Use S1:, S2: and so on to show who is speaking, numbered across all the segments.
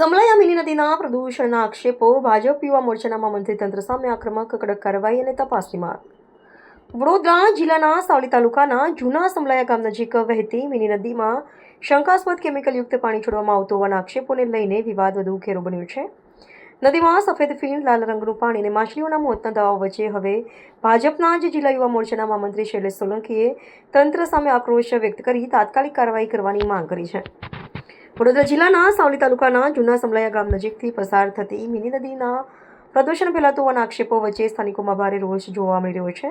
S1: સમલાયા mini નદીના પ્રદૂષણના આક્ષેપો ભાજપ યુવા મોરચાના મહામંત્રી તંત્ર સામે આક્રમક કડક કાર્યવાહી અને તપાસની માંગ. વડોદરા જિલ્લાના સાવલી તાલુકાના જૂના સમલાયા ગામ નજીક વહેતી મિની નદીમાં શંકાસ્પદ કેમિકલયુક્ત પાણી છોડવામાં આવતું હોવાના આક્ષેપોને લઈને વિવાદ વધુ ઘેરો બન્યો છે. નદીમાં સફેદ ફીણ, લાલ રંગનું પાણી અને માછલીઓના મોતના દાવાઓ વચ્ચે હવે ભાજપના જ જિલ્લા યુવા મોરચાના મહામંત્રી શૈલેષ સોલંકીએ તંત્ર સામે આક્રોશ વ્યક્ત કરી તાત્કાલિક કાર્યવાહી કરવાની માંગ કરી છે. વડોદરા જિલ્લાના સાવલી તાલુકાના જૂના સમલાયા ગામ નજીકથી પસાર થતી મિની નદીના પ્રદૂષણ ફેલાતું હોવાના આક્ષેપો વચ્ચે સ્થાનિકોમાં ભારે રોષ જોવા મળી રહ્યો છે.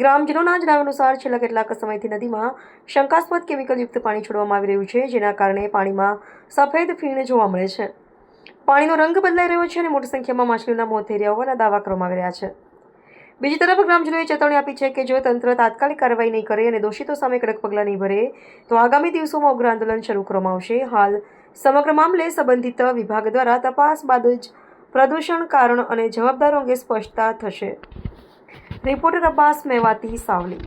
S1: ગ્રામજનોના જણાવ્યા અનુસાર છેલ્લા કેટલાક સમયથી નદીમાં શંકાસ્પદ કેમિકલયુક્ત પાણી છોડવામાં આવી રહ્યું છે, જેના કારણે પાણીમાં સફેદ ફીણ જોવા મળે છે. પાણીનો રંગ બદલાઈ રહ્યો છે અને મોટી સંખ્યામાં માછલીઓના મોત થઈ રહ્યા હોવાના દાવા કરવામાં આવી રહ્યા છે. બીજી તરફ ગ્રામજનોએ ચેતવણી આપી છે કે જો તંત્ર તાત્કાલિક કાર્યવાહી નહીં કરે અને દોષિતો સામે કડક પગલાં નહીં ભરે તો આગામી દિવસોમાં ઉગ્ર આંદોલન શરૂ કરવામાં આવશે. હાલ સમગ્ર મામલે સંબંધિત વિભાગ દ્વારા તપાસ બાદ જ પ્રદૂષણ કારણ અને જવાબદારો અંગે સ્પષ્ટતા થશે. રિપોર્ટર અબ્બાસ મેવાતી, સાવલી.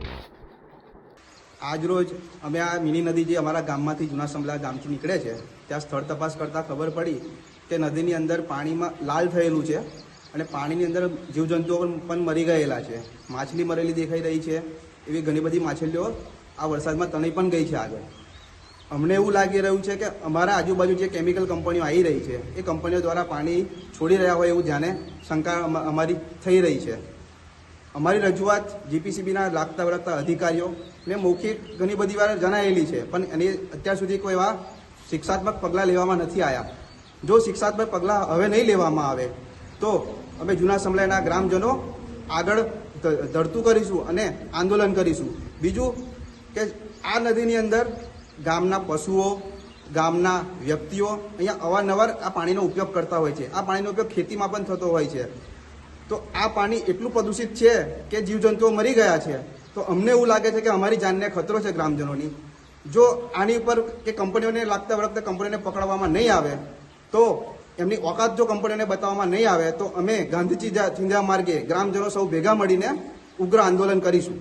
S2: આજરોજ અમે આ મિની નદી જે અમારા ગામમાંથી જૂના સમલાયા ગામથી નીકળે છે ત્યાં સ્થળ તપાસ કરતાં ખબર પડી કે નદીની અંદર પાણીમાં લાલ થયેલું છે અને પાણીની અંદર જીવજંતુઓ પણ મરી ગયેલા છે. માછલી મરેલી દેખાઈ રહી છે. એવી ઘણી બધી માછલીઓ આ વરસાદમાં તણાઈ પણ ગઈ છે આગળ. અમને એવું લાગી રહ્યું છે કે અમારા આજુબાજુ જે કેમિકલ કંપનીઓ આવી રહી છે એ કંપનીઓ દ્વારા પાણી છોડી રહ્યા હોય એવું જાણે શંકા અમારી થઈ રહી છે. અમારી રજૂઆત જીપીસીબીના લાગતા વળગતા અધિકારીઓને મૌખિક ઘણી બધી વાર જણાવેલી છે, પણ એની અત્યાર સુધી કોઈ એવા શિક્ષાત્મક પગલાં લેવામાં નથી આવ્યા. જો શિક્ષાત્મક પગલાં હવે નહીં લેવામાં આવે તો અમે જૂના સમલાયાના ગ્રામજનો આગળ ધરતું કરીશું અને આંદોલન કરીશું. બીજું કે આ નદીની અંદર ગામના પશુઓ, ગામના વ્યક્તિઓ અહીંયા અવારનવાર આ પાણીનો ઉપયોગ કરતા હોય છે. આ પાણીનો ઉપયોગ ખેતીમાં પણ થતો હોય છે. તો આ પાણી એટલું પ્રદૂષિત છે કે જીવજંતુઓ મરી ગયા છે. તો અમને એવું લાગે છે કે અમારી જાનને ખતરો છે ગ્રામજનોની. જો આની ઉપર કે કંપનીઓને લાગતા વળગતા કંપનીઓને પકડવામાં નહીં આવે તો એમની ઓકાત જો કંપનીઓને બતાવવામાં નહીં આવે તો અમે ગાંધીજી ચિંધ્યા માર્ગે ગ્રામજનો સૌ ભેગા મળીને ઉગ્ર આંદોલન કરીશું.